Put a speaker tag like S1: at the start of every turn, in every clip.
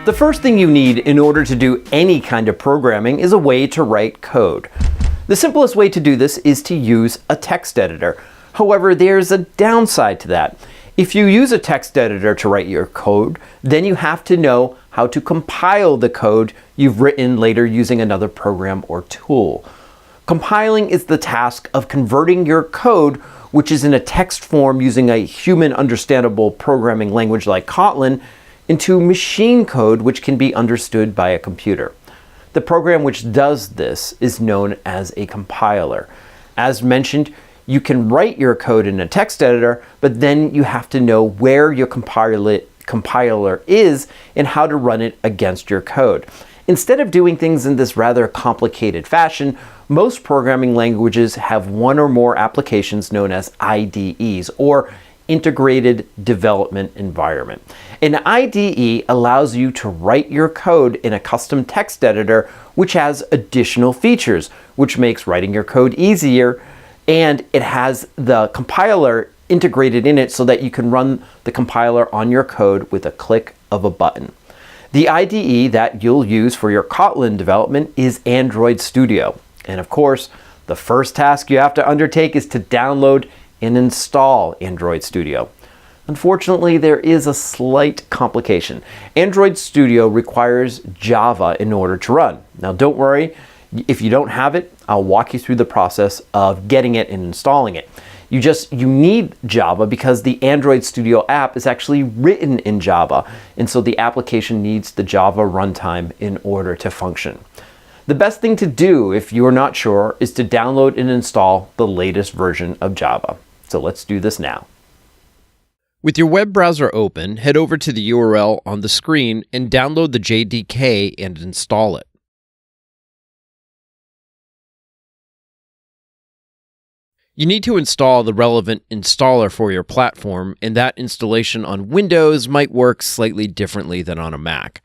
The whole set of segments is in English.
S1: The first thing you need in order to do any kind of programming is a way to write code. The simplest way to do this is to use a text editor. However, there's a downside to that. If you use a text editor to write your code, then you have to know how to compile the code you've written later using another program or tool. Compiling is the task of converting your code, which is in a text form using a human understandable programming language like Kotlin, into machine code which can be understood by a computer. The program which does this is known as a compiler. As mentioned, you can write your code in a text editor, but then you have to know where your compiler is and how to run it against your code. Instead of doing things in this rather complicated fashion, most programming languages have one or more applications known as IDEs, or Integrated Development Environment. An IDE allows you to write your code in a custom text editor which has additional features, which makes writing your code easier, and it has the compiler integrated in it so that you can run the compiler on your code with a click of a button. The IDE that you'll use for your Kotlin development is Android Studio. And of course, the first task you have to undertake is to download and install Android Studio. Unfortunately, there is a slight complication. Android Studio requires Java in order to run. Now don't worry, if you don't have it, I'll walk you through the process of getting it and installing it. You need Java because the Android Studio app is actually written in Java, and so the application needs the Java runtime in order to function. The best thing to do if you're not sure is to download and install the latest version of Java. So let's do this now. With your web browser open, head over to the URL on the screen and download the JDK and install it. You need to install the relevant installer for your platform, and that installation on Windows might work slightly differently than on a Mac.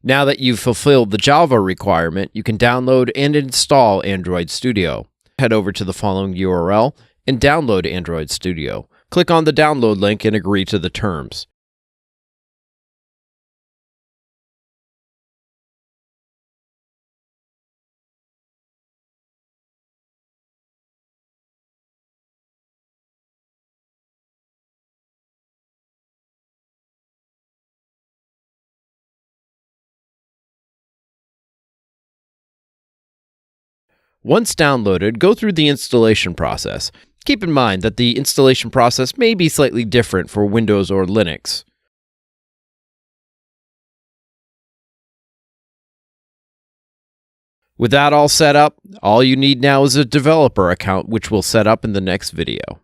S1: Now that you've fulfilled the Java requirement, you can download and install Android Studio. Head over to the following URL and download Android Studio. Click on the download link and agree to the terms. Once downloaded, go through the installation process. Keep in mind that the installation process may be slightly different for Windows or Linux. With that all set up, all you need now is a developer account, which we'll set up in the next video.